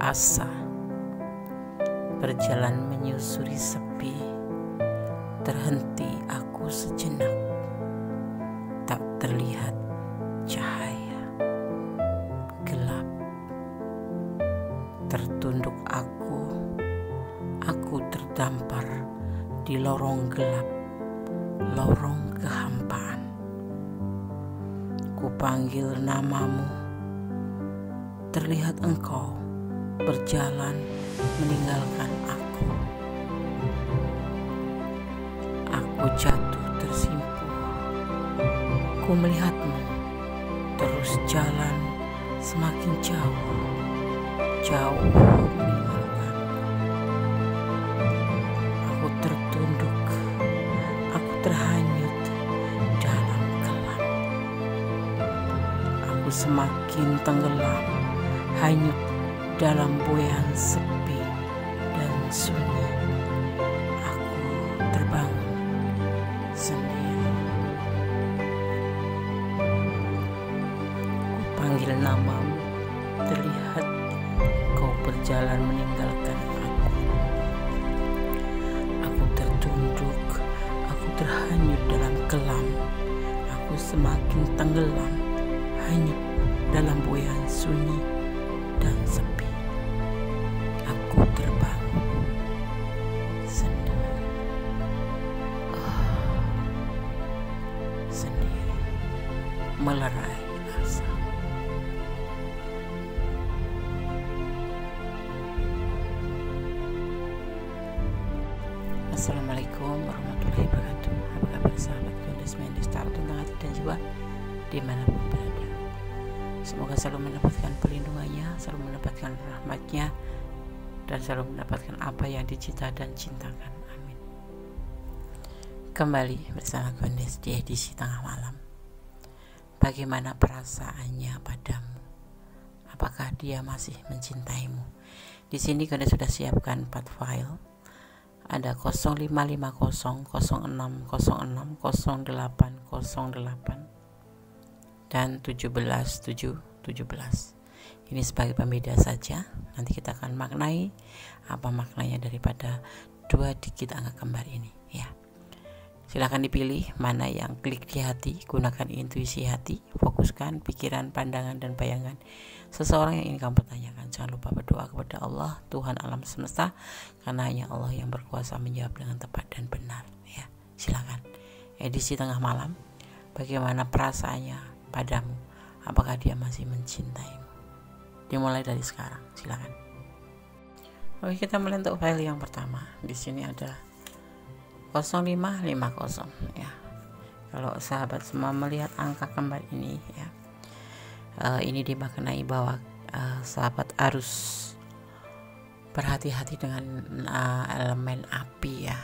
asa, berjalan menyusuri sepi, terhenti aku sejenak, tak terlihat cahaya, gelap, tertunduk aku terdampar di lorong gelap, lorong kehampaan. Kupanggil namamu, terlihat engkau berjalan meninggalkan aku. Aku jatuh tersimpuh, ku melihatmu terus jalan semakin jauh, jauh meninggalkan. Aku tertunduk, aku terhanyut dalam gelap. Aku semakin tenggelam, hanyut dalam buayan sepi dan sunyi. Aku terbangun sendiri. Ku panggil namamu, terlihat kau berjalan meninggalkan aku. Aku tertunduk, aku terhanyut dalam kelam. Aku semakin tenggelam, hanyut dalam buayan sunyi dan sepi. Aku terbangun sendiri. Sendiri, melerai asa. Assalamualaikum warahmatullahi wabarakatuh. Apa kabar sahabat Gondes Mendes Tarot tentang hati dan jiwa dimanapun berada. Semoga selalu mendapatkan perlindungannya, selalu mendapatkan rahmatnya, dan selalu mendapatkan apa yang dicita dan cintakan. Amin. Kembali bersama Gondes di edisi tengah malam. Bagaimana perasaannya padamu? Apakah dia masih mencintaimu? Di sini Gondes sudah siapkan 4 file. Ada 0550, 0606, 0808 dan 17717. Ini sebagai pembeda saja. Nanti kita akan maknai apa maknanya daripada 2 digit angka kembar ini, ya. Silakan dipilih mana yang klik di hati. Gunakan intuisi hati, fokuskan pikiran, pandangan, dan bayangan seseorang yang ingin kamu pertanyakan. Jangan lupa berdoa kepada Allah, Tuhan alam semesta, karena hanya Allah yang berkuasa menjawab dengan tepat dan benar, ya. Silakan. Edisi tengah malam. Bagaimana perasaannya padamu? Apakah dia masih mencintaimu? Dimulai dari sekarang. Silakan. Oke, kita mulai untuk file yang pertama. Di sini ada 0550, ya. Kalau sahabat semua melihat angka kembar ini, ya, ini dimaknai bahwa sahabat harus berhati-hati dengan elemen api, ya,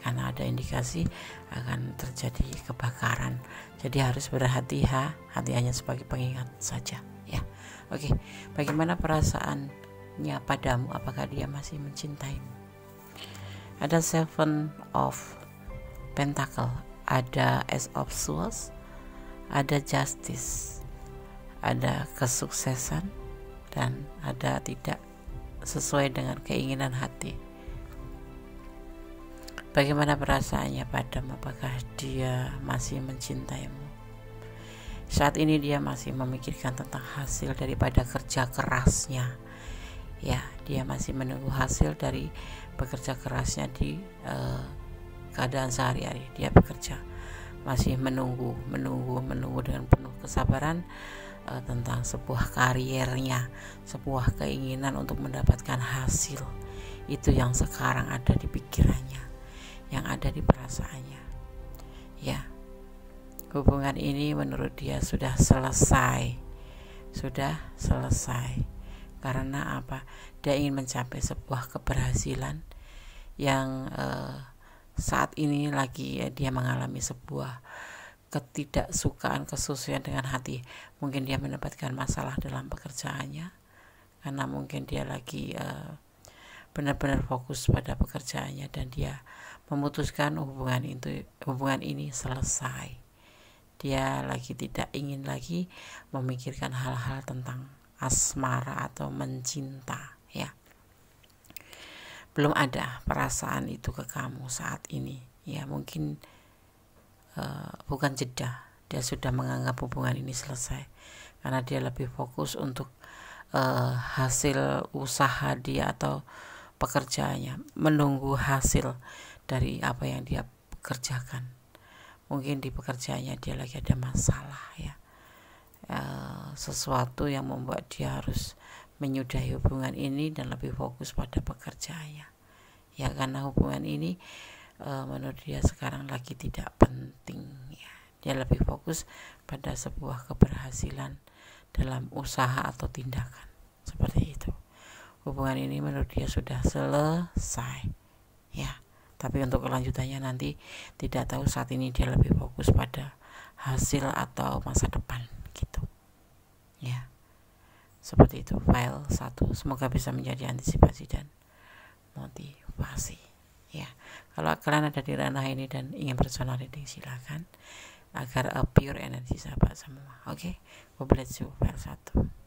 karena ada indikasi akan terjadi kebakaran. Jadi harus berhati-hati, hanya sebagai pengingat saja, ya. Oke, bagaimana perasaannya padamu? Apakah dia masih mencintaimu? Ada 7 of Pentacle, ada Ace of Swords, ada Justice, ada kesuksesan, dan ada tidak sesuai dengan keinginan hati. Bagaimana perasaannya padamu? Apakah dia masih mencintaimu? Saat ini dia masih memikirkan tentang hasil daripada kerja kerasnya, ya. Dia masih menunggu hasil dari bekerja kerasnya di keadaan sehari-hari. Dia bekerja, masih menunggu dengan penuh kesabaran tentang sebuah kariernya, sebuah keinginan untuk mendapatkan hasil. Itu yang sekarang ada di pikirannya, yang ada di perasaannya, ya. Hubungan ini menurut dia sudah selesai. Karena apa? Dia ingin mencapai sebuah keberhasilan yang saat ini lagi dia mengalami sebuah ketidaksukaan, kesesuaian dengan hati. Mungkin dia mendapatkan masalah dalam pekerjaannya, karena mungkin dia lagi benar-benar fokus pada pekerjaannya, dan dia memutuskan hubungan ini selesai. Dia lagi tidak ingin lagi memikirkan hal-hal tentang asmara atau mencinta, ya. Belum ada perasaan itu ke kamu saat ini, ya. Mungkin bukan jeda, dia sudah menganggap hubungan ini selesai karena dia lebih fokus untuk hasil usaha dia atau pekerjaannya, menunggu hasil dari apa yang dia kerjakan. Mungkin di pekerjaannya dia lagi ada masalah, ya, sesuatu yang membuat dia harus menyudahi hubungan ini dan lebih fokus pada pekerjaannya, ya, karena hubungan ini menurut dia sekarang lagi tidak penting, ya. Dia lebih fokus pada sebuah keberhasilan dalam usaha atau tindakan seperti itu. Hubungan ini menurut dia sudah selesai, ya. Tapi untuk kelanjutannya nanti tidak tahu. Saat ini dia lebih fokus pada hasil atau masa depan gitu, ya. Seperti itu file 1. Semoga bisa menjadi antisipasi dan motivasi, ya. Kalau kalian ada di ranah ini dan ingin personal reading, silakan, agar pure energi sahabat semua. Oke, God bless you file 1.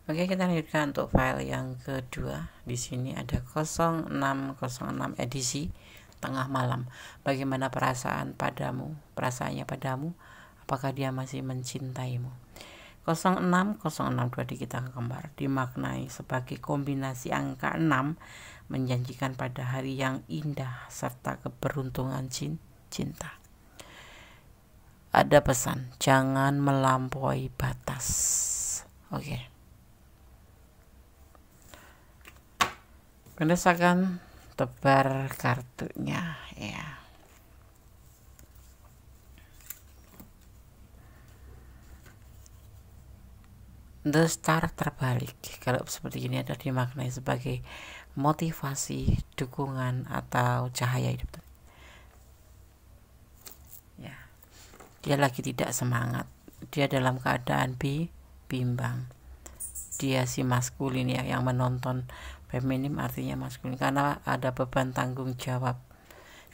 Oke, kita lanjutkan untuk file yang kedua. Di sini ada 0606 edisi tengah malam. Bagaimana perasaannya padamu? Apakah dia masih mencintaimu? 0606 di kita kembar dimaknai sebagai kombinasi angka 6, menjanjikan pada hari yang indah serta keberuntungan cinta. Ada pesan, jangan melampaui batas. Oke. Berdasarkan tebar kartunya, ya. The Star terbalik. Kalau seperti ini ada dimaknai sebagai motivasi, dukungan, atau cahaya hidup. Ya. Dia lagi tidak semangat. Dia dalam keadaan bimbang. Dia si maskulin, ya, yang menonton. Feminim artinya maskulin karena ada beban tanggung jawab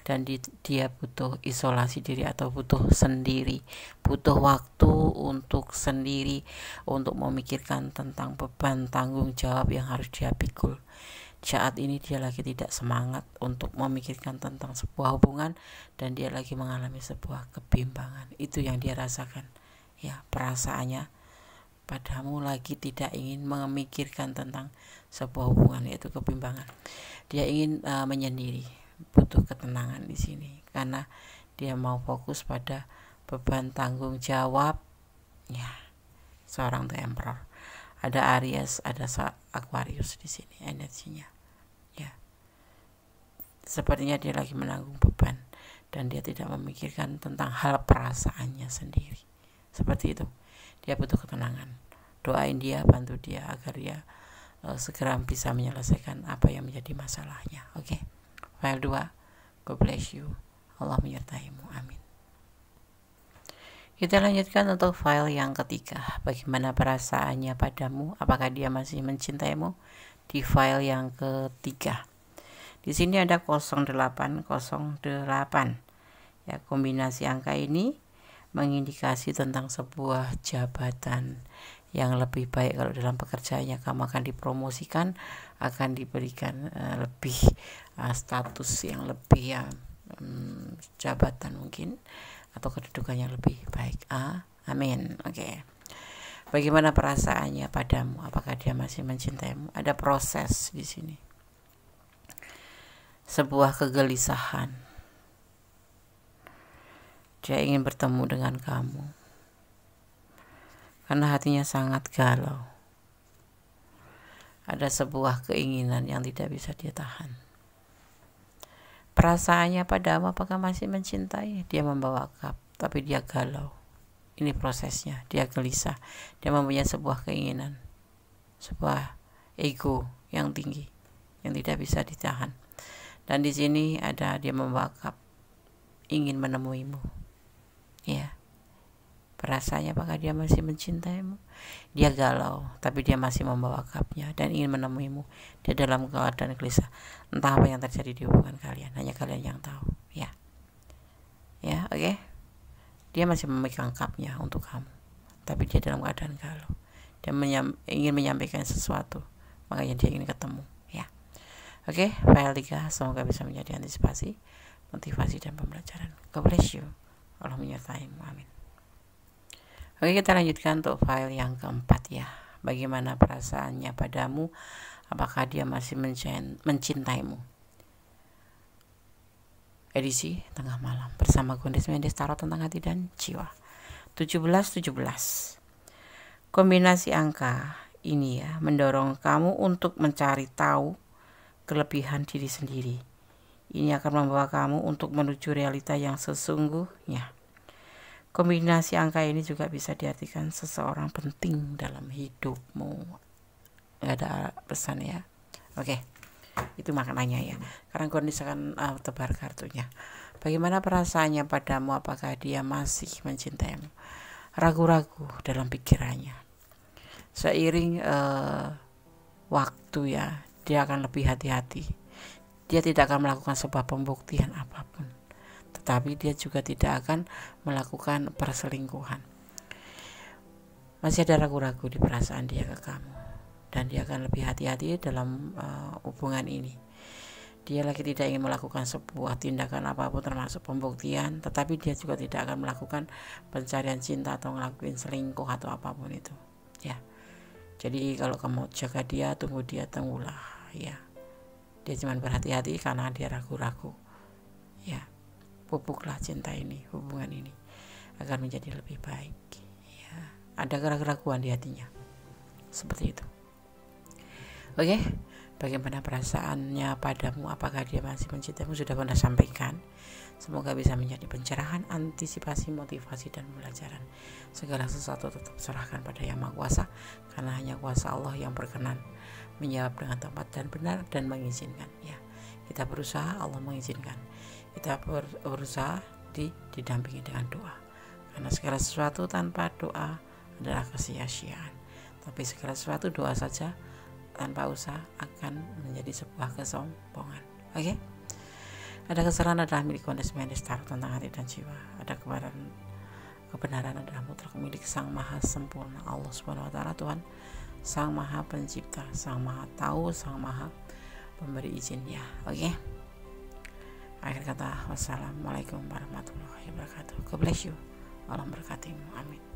dan dia butuh isolasi diri atau butuh sendiri, butuh waktu untuk sendiri, untuk memikirkan tentang beban tanggung jawab yang harus dia pikul. Saat ini dia lagi tidak semangat untuk memikirkan tentang sebuah hubungan dan dia lagi mengalami sebuah kebimbangan. Itu yang dia rasakan, ya. Perasaannya padamu lagi tidak ingin memikirkan tentang sebuah hubungan, yaitu kebimbangan. Dia ingin menyendiri, butuh ketenangan di sini karena dia mau fokus pada beban tanggung jawab, ya. Seorang The Emperor, ada Aries, ada Aquarius di sini energinya, ya. Sepertinya dia lagi menanggung beban dan dia tidak memikirkan tentang hal perasaannya sendiri. Seperti itu. Dia butuh ketenangan. Doain dia, bantu dia agar dia segera bisa menyelesaikan apa yang menjadi masalahnya. Oke. File 2. God bless you. Allah menyertaimu. Amin. Kita lanjutkan untuk file yang ketiga. Bagaimana perasaannya padamu? Apakah dia masih mencintaimu? Di file yang ketiga. Di sini ada 0808. Ya, kombinasi angka ini mengindikasi tentang sebuah jabatan yang lebih baik. Kalau dalam pekerjaannya kamu akan dipromosikan, akan diberikan lebih status yang lebih, ya, jabatan mungkin, atau kedudukan yang lebih baik. Amin. Oke. Bagaimana perasaannya padamu? Apakah dia masih mencintaimu? Ada proses di sini. Sebuah kegelisahan. Dia ingin bertemu dengan kamu karena hatinya sangat galau. Ada sebuah keinginan yang tidak bisa dia tahan. Perasaannya padamu, apakah masih mencintai? Dia membawa cup, tapi dia galau. Ini prosesnya, dia gelisah. Dia mempunyai sebuah keinginan, sebuah ego yang tinggi yang tidak bisa ditahan. Dan di sini ada dia membawa cup, ingin menemuimu. Ya, perasaannya apakah dia masih mencintaimu? Dia galau, tapi dia masih membawa cupnya dan ingin menemuimu. Dia dalam keadaan gelisah. Entah apa yang terjadi di hubungan kalian, hanya kalian yang tahu. Ya, oke. Dia masih memegang cupnya untuk kamu, tapi dia dalam keadaan galau. dan ingin menyampaikan sesuatu, makanya dia ingin ketemu ya. Oke, file 3 semoga bisa menjadi antisipasi, motivasi dan pembelajaran. God bless you. Allah menyertaimu. Amin. Oke, kita lanjutkan untuk file yang keempat ya. Bagaimana perasaannya padamu? Apakah dia masih mencintaimu? Edisi tengah malam bersama Gondes Mendes Tarot tentang hati dan jiwa. 17. Kombinasi angka ini ya mendorong kamu untuk mencari tahu kelebihan diri sendiri. Ini akan membawa kamu untuk menuju realita yang sesungguhnya. Kombinasi angka ini juga bisa diartikan seseorang penting dalam hidupmu. Gak ada pesan ya. Oke, itu maknanya ya. Sekarang Gondes akan tebar kartunya. Bagaimana perasaannya padamu? Apakah dia masih mencintaimu? Ragu-ragu dalam pikirannya. Seiring waktu ya, dia akan lebih hati-hati. Dia tidak akan melakukan sebuah pembuktian apapun, tetapi dia juga tidak akan melakukan perselingkuhan. Masih ada ragu-ragu di perasaan dia ke kamu, dan dia akan lebih hati-hati dalam hubungan ini. Dia lagi tidak ingin melakukan sebuah tindakan apapun termasuk pembuktian, tetapi dia juga tidak akan melakukan pencarian cinta atau ngelakuin selingkuh atau apapun itu ya. Jadi kalau kamu jaga dia, tunggu dia, tunggulah ya. Dia cuma berhati-hati karena dia ragu-ragu ya. Pupuklah cinta ini, hubungan ini agar menjadi lebih baik ya. Ada keraguan di hatinya seperti itu. Oke, bagaimana perasaannya padamu? Apakah dia masih mencintaimu? Sudah pernah sampaikan. Semoga bisa menjadi pencerahan, antisipasi, motivasi dan pembelajaran. Segala sesuatu tetap serahkan pada Yang Maha Kuasa, karena hanya kuasa Allah yang berkenan menjawab dengan tepat dan benar dan mengizinkan ya. Kita berusaha, Allah mengizinkan. Kita berusaha didampingi dengan doa, karena segala sesuatu tanpa doa adalah kesia-siaan. Tapi segala sesuatu doa saja tanpa usaha akan menjadi sebuah kesombongan. Oke? Ada kesalahan adalah milik Gondes Mendes Tarot tentang hati dan jiwa. Ada kebenaran adalah mutlak milik Sang Maha Sempurna, Allah Subhanahu wa taala, Tuhan Sang Maha Pencipta, Sang Maha Tahu, Sang Maha Pemberi izin ya. Oke? Akhir kata, wassalamualaikum warahmatullahi wabarakatuh. God bless you. Allah berkatimu. Amin.